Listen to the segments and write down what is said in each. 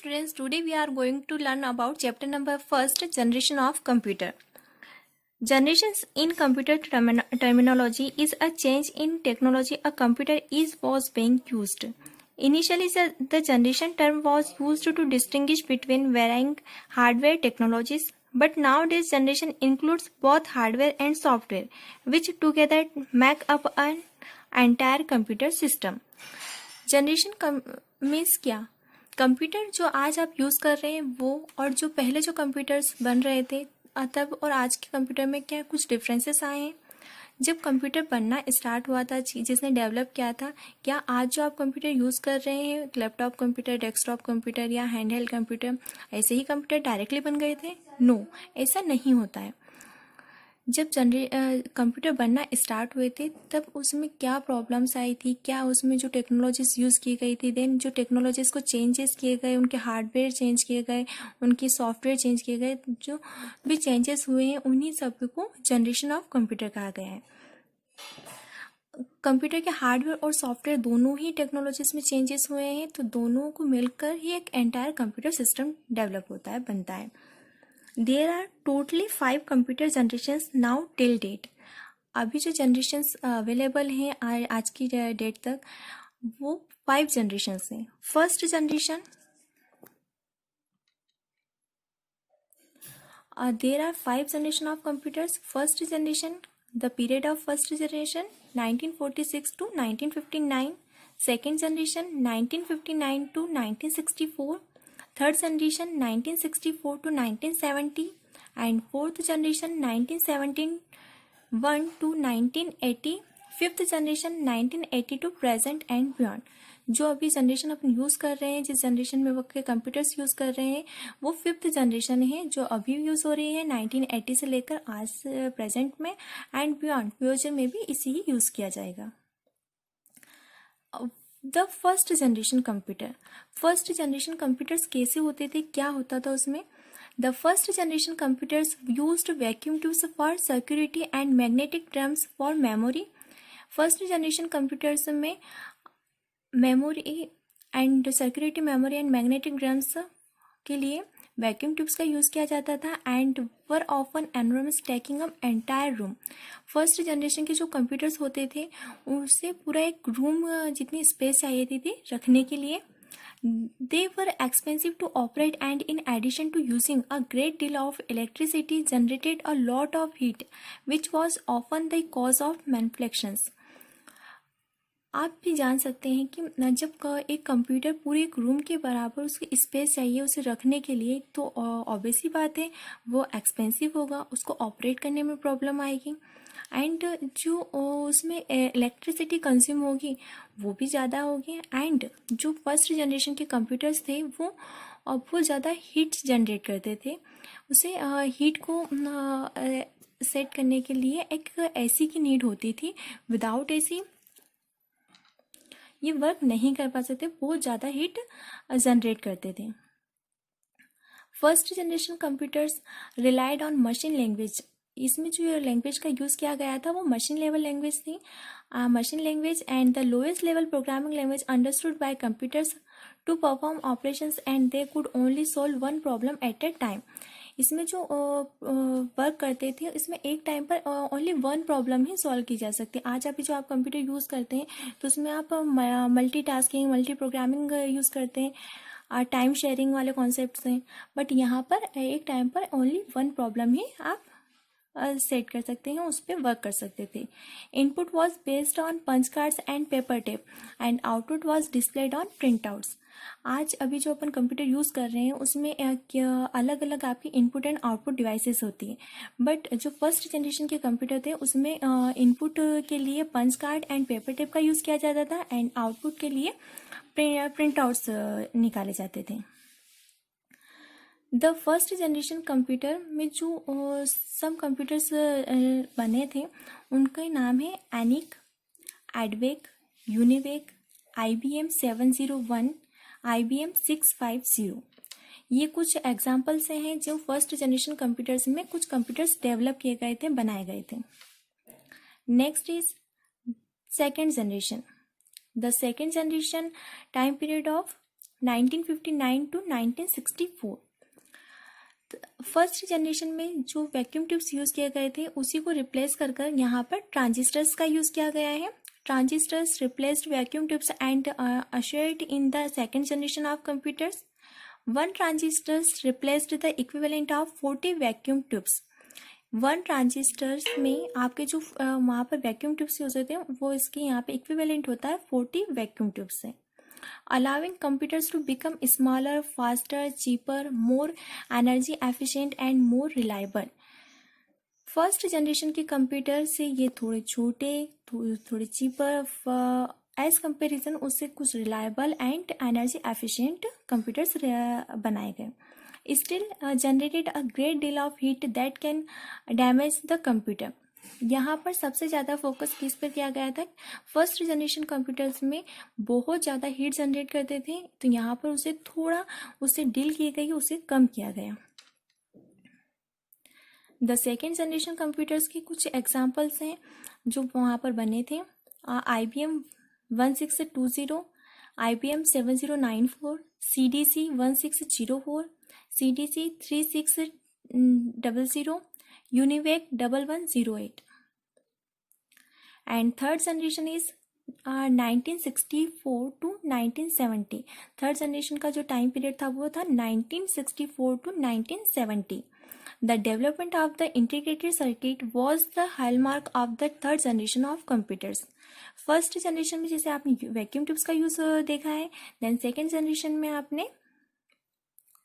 students, today we are going to learn about chapter number first, generation of computer. Generations in computer terminology is a change in technology a computer was being used. Initially, the generation term was used to distinguish between varying hardware technologies, but nowadays generation includes both hardware and software, which together make up an entire computer system. Generation means क्या? Computer जो आज आप use कर रहे हैं वो और जो पहले जो कंप्यूटर्स बन रहे थे तब और आज के कंप्यूटर में क्या कुछ डिफरेंसेस आए हैं? जब कंप्यूटर बनना स्टार्ट हुआ था, जिसने डेवलप किया था, क्या आज जो आप कंप्यूटर यूज़ कर रहे हैं, लैपटॉप कंप्यूटर, डेस्कटॉप कंप्यूटर या हैंडहेल्ड कंप्यूटर, ऐसे ही कंप्यूटर डायरेक्टली बन गए थे? नो, ऐसा नहीं होता है। जब कंप्यूटर बनना स्टार्ट हुए थे तब उसमें क्या प्रॉब्लम्स आई थी, क्या उसमें जो टेक्नोलॉजीज यूज़ की गई थी, देन जो टेक्नोलॉजीज को चेंजेस किए गए, उनके हार्डवेयर चेंज किए गए, उनकी सॉफ्टवेयर चेंज किए गए, जो भी चेंजेस हुए हैं उन्हीं सब को जनरेशन ऑफ कंप्यूटर कहा गया है। कंप्यूटर के हार्डवेयर और सॉफ्टवेयर दोनों ही टेक्नोलॉजीज में चेंजेस हुए हैं, तो दोनों को मिलकर ही एक एंटायर कंप्यूटर सिस्टम डेवलप होता है, बनता है। There are totally 5 computer generations now till date. अभी जो जनरेशन्स अवेलेबल हैं आज की डेट तक, वो 5 जनरेशन्स हैं। First generation, there are 5 generation of computers. First generation, the period of first generation 1946 to 1959. Second generation 1959 to 1964. Third generation 1964 to 1970 and fourth generation 1971 to 1980. Fifth generation 1980 to present and beyond. जो अभी generation अपन use कर रहे हैं, जिस generation में वो के computers use कर रहे हैं, वो फिफ्थ जनरेशन है जो अभी यूज़ हो रही है 1980 से लेकर आज प्रेजेंट में, एंड बियॉन्ड फ्यूचर में भी इसी ही यूज़ किया जाएगा। The first generation computer, first generation computers कैसे होते थे, क्या होता था उसमें? The first generation computers used vacuum tubes for security and magnetic drums for memory. First generation computers में memory and security memory and magnetic drums के लिए वैक्यूम ट्यूब्स का यूज़ किया जाता था and were often environments taking up entire room. First generation के जो computers होते थे उससे पूरा एक रूम जितनी स्पेस चाहिए थी रखने के लिए। They were expensive to operate and in addition to using a great deal of electricity generated a lot of heat which was often the cause of manufactures. आप भी जान सकते हैं कि जब एक कंप्यूटर पूरे एक रूम के बराबर उसकी स्पेस चाहिए उसे रखने के लिए, तो ऑब्वियस ही बात है वो एक्सपेंसिव होगा, उसको ऑपरेट करने में प्रॉब्लम आएगी एंड जो उसमें इलेक्ट्रिसिटी कंज्यूम होगी वो भी ज़्यादा होगी। एंड जो फर्स्ट जनरेशन के कंप्यूटर्स थे वो ज़्यादा हीट जनरेट करते थे। उसे हीट को सेट करने के लिए एक एसी की नीड होती थी। विदाउट एसी ये वर्क नहीं कर पाते थे, बहुत ज़्यादा हीट जनरेट करते थे। First generation computers relied on machine language. इसमें जो लैंग्वेज का यूज़ किया गया था वो मशीन लेवल लैंग्वेज थी। Machine language and the lowest level programming language understood by computers to perform operations and they could only solve one problem at a time. इसमें जो वर्क करते थे इसमें एक टाइम पर ओनली वन प्रॉब्लम ही solve की जा सकती है। आज अभी जो आप कंप्यूटर यूज़ करते हैं तो उसमें आप मल्टीटास्किंग, मल्टी प्रोग्रामिंग यूज़ करते हैं, टाइम शेयरिंग वाले कॉन्सेप्ट्स हैं, बट यहाँ पर एक टाइम पर ओनली वन प्रॉब्लम ही आप सेट कर सकते हैं, उस पर वर्क कर सकते थे। Input was based on punch cards and paper tape and output was displayed on print outs. आज अभी जो अपन कंप्यूटर यूज़ कर रहे हैं उसमें अलग अलग आपकी इनपुट एंड आउटपुट डिवाइसेस होती है, बट जो फर्स्ट जनरेशन के कंप्यूटर थे उसमें इनपुट के लिए punch card and paper tape का यूज़ किया जाता था एंड आउटपुट के लिए प्रिंट आउट्स निकाले जाते थे। द फर्स्ट जनरेशन कंप्यूटर में जो सब कंप्यूटर्स बने थे उनका नाम है एनिक, एडवेक, यूनिवेक, IBM 701, IBM 650। ये कुछ एग्जाम्पल्स हैं जो फर्स्ट जनरेशन कंप्यूटर्स में कुछ कंप्यूटर्स डेवलप किए गए थे, बनाए गए थे। Next is second generation. The second generation time period of 1959 to 1964। First generation में जो वैक्यूम ट्यूब्स यूज़ किए गए थे उसी को रिप्लेस कर कर यहाँ पर ट्रांजिस्टर्स का यूज़ किया गया है। Transistors replaced vacuum tubes and ushered in the second generation of computers. One transistors replaced the equivalent of 40 vacuum tubes. One transistors में आपके जो वहाँ पर वैक्यूम ट्यूब्स यूज होते हैं वो इसके यहाँ पे इक्विवेलेंट होता है 40 वैक्यूम ट्यूब्स से, allowing computers to become smaller, faster, cheaper, more energy efficient and more reliable. First generation के कंप्यूटर से ये थोड़े छोटे, थोड़े चीपर एज कंपेरिजन उससे कुछ reliable and energy efficient computers बनाए गए। Still generated a great deal of heat that can damage the computer. यहाँ पर सबसे ज़्यादा फोकस किस पर किया गया था? फर्स्ट जनरेशन कंप्यूटर्स में बहुत ज़्यादा हीट जनरेट करते थे, तो यहाँ पर उसे थोड़ा उससे डील की गई, उसे कम किया गया। द सेकेंड जनरेशन कंप्यूटर्स के कुछ एग्जाम्पल्स हैं जो वहाँ पर बने थे। IBM 1620, IBM 7094, CDC 1604, CDC 3600, UNIVAC 1108. And third generation is 1964 to 1970. Third generation का जो टाइम पीरियड था वो था 1964 to 1970. The development of the integrated circuit was the hallmark of the third generation of computers. First generation में जैसे आपने vacuum tubes का use देखा है, देन सेकेंड जनरेशन में आपने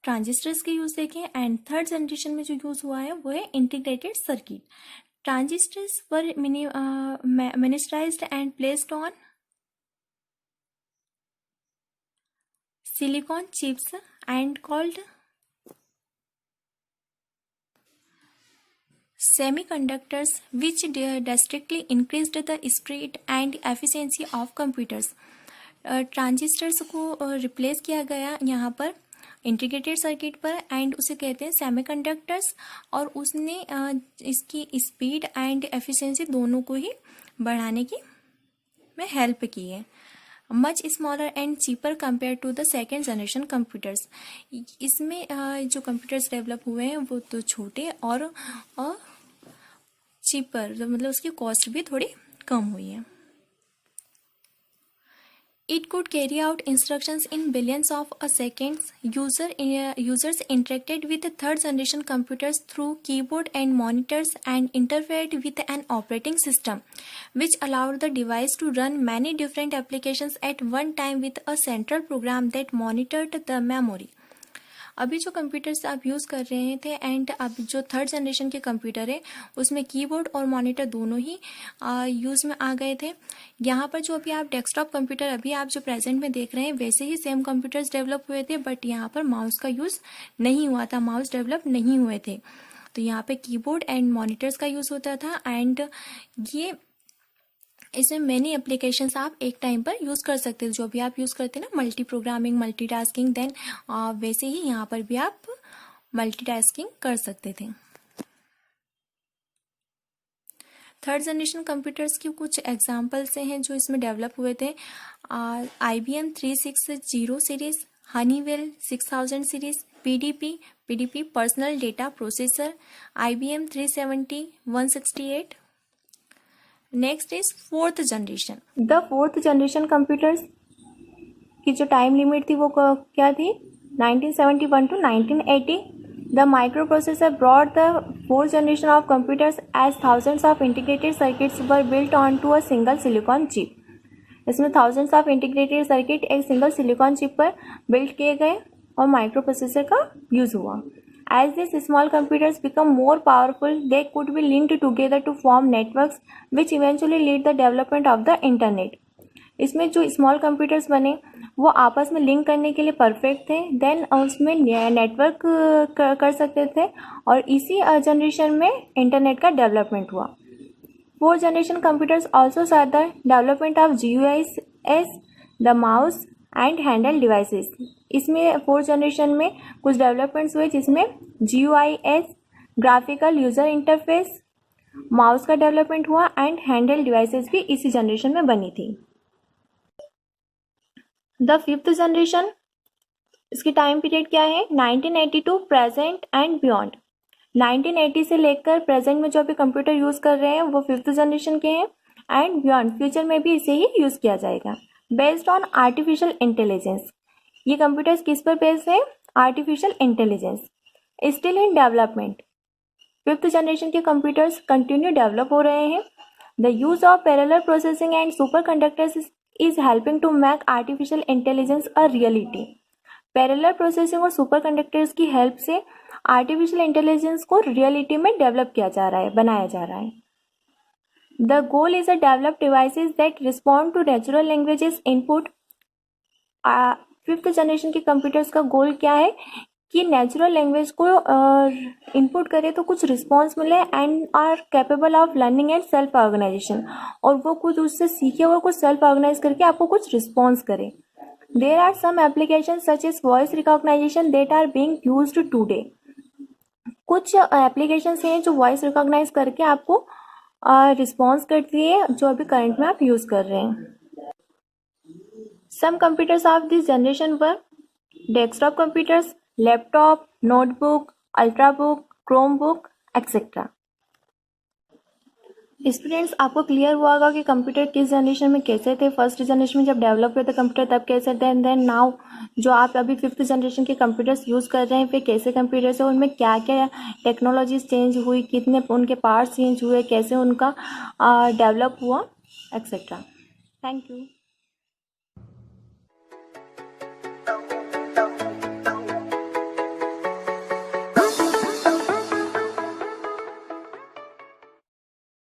ट्रांजिस्टर्स के यूज देखे, एंड थर्ड जनरेशन में जो यूज हुआ है वो है integrated circuit. Transistors were miniaturised and placed on silicon chips and called semiconductors, which drastically increased the speed and efficiency of computers. Transistors को रिप्लेस किया गया यहाँ पर इंटीग्रेटेड सर्किट पर, एंड उसे कहते हैं सेमीकंडक्टर्स, और उसने इसकी स्पीड एंड एफिशिएंसी दोनों को ही बढ़ाने की में हेल्प की है। Much smaller and cheaper compare to the second generation computers. इसमें जो कंप्यूटर्स डेवलप हुए हैं वो तो छोटे और चीपर, मतलब उसकी कॉस्ट भी थोड़ी कम हुई है। It could carry out instructions in billions of seconds. Users interacted with third generation computers through keyboard and monitors and interfered with an operating system, which allowed the device to run many different applications at one time with a central program that monitored the memory. अभी जो computers आप use कर रहे थे and अब जो third generation के computer है उसमें कीबोर्ड और मॉनिटर दोनों ही यूज़ में आ गए थे। यहाँ पर जो अभी आप डेस्कटॉप कंप्यूटर अभी आप जो प्रेजेंट में देख रहे हैं वैसे ही सेम कंप्यूटर्स डेवलप हुए थे, बट यहाँ पर माउस का यूज़ नहीं हुआ था, माउस डेवलप नहीं हुए थे। तो यहाँ पे कीबोर्ड एंड मॉनिटर्स का यूज़ होता था, एंड ये इसमें मैनी एप्लीकेशंस आप एक टाइम पर यूज़ कर सकते हैं। जो अभी आप यूज़ करते हैं ना मल्टी प्रोग्रामिंग, मल्टीटास्किंग, देन वैसे ही यहाँ पर भी आप मल्टीटास्किंग कर सकते थे। थर्ड जनरेशन कंप्यूटर्स की कुछ एग्जांपल्स हैं जो इसमें डेवलप हुए थे। IBM 360 series, Honeywell 6000 series, PDP personal data processor, IBM 370, 168। Next is fourth generation. The fourth generation computers की जो टाइम लिमिट थी वो क्या थी? 1971 to 1980। The micro processor brought the fourth generation of computers as thousands of integrated circuits were built on to a single silicon chip. इसमें thousands of integrated circuit एक single silicon chip पर built किए गए और micro processor का use हुआ। As these small computers become more powerful, they could be linked together to form networks, which eventually lead the development of the internet. इसमें जो small computers बने वो आपस में लिंक करने के लिए परफेक्ट थे, देन उसमें नेटवर्क कर सकते थे, और इसी जनरेशन में इंटरनेट का डेवलपमेंट हुआ। Fourth generation computers also saw the development of GUIs, the mouse and handle devices. इसमें फोर्थ जनरेशन में कुछ डेवलपमेंट्स हुए जिसमें GUIs, graphical user interface, mouse का डेवलपमेंट हुआ, एंड हैंडल डिवाइसेस भी इसी जनरेशन में बनी थी। द फिफ्थ जनरेशन इसकी टाइम पीरियड क्या है? 1982 प्रेजेंट एंड बियॉन्ड। 1980 से लेकर प्रेजेंट में जो अभी कंप्यूटर यूज़ कर रहे हैं वो 5th जनरेशन के हैं, एंड बियॉन्ड फ्यूचर में भी इसे ही यूज़ किया जाएगा। बेस्ड ऑन आर्टिफिशियल इंटेलिजेंस, ये कंप्यूटर्स किस पर बेस्ड है? Artificial intelligence. Still in development, 5th generation के कंप्यूटर्स कंटिन्यू डेवलप हो रहे हैं। The use of parallel processing and super conductors is helping to make artificial intelligence a reality. Parallel processing और super conductors की help से artificial intelligence को reality में develop किया जा रहा है, बनाया जा रहा है। The goal is a develop devices that respond to natural languages input. 5th generation के कंप्यूटर्स का गोल क्या है? कि नेचुरल लैंग्वेज को इनपुट करे तो कुछ रिस्पॉन्स मिले, and are capable of learning and self organization, और वो कुछ उससे सीखे और कुछ सेल्फ ऑर्गेनाइज करके आपको कुछ रिस्पॉन्स करे। There are some application such as voice recognization that are being used today. कुछ एप्लीकेशंस हैं जो वॉइस रिकॉग्नाइज करके आपको रिस्पॉन्स करती है, जो अभी करंट में आप यूज़ कर रहे हैं। Some computers of this generation were desktop computers, laptop, notebook, ultrabook, Chromebook etcetera. Students, आपको क्लियर हुआ होगा कि कंप्यूटर किस जनरेशन में कैसे थे। फर्स्ट जनरेशन में जब डेवलप हुए थे कंप्यूटर तब कैसे थे, एंड देन नाउ जो आप अभी 5th जनरेशन के कंप्यूटर्स यूज़ कर रहे हैं वे कैसे कंप्यूटर्स है, उनमें क्या क्या टेक्नोलॉजीज चेंज हुई, कितने उनके पार्ट्स चेंज हुए, कैसे उनका डेवलप हुआ एक्सेट्रा। Thank you.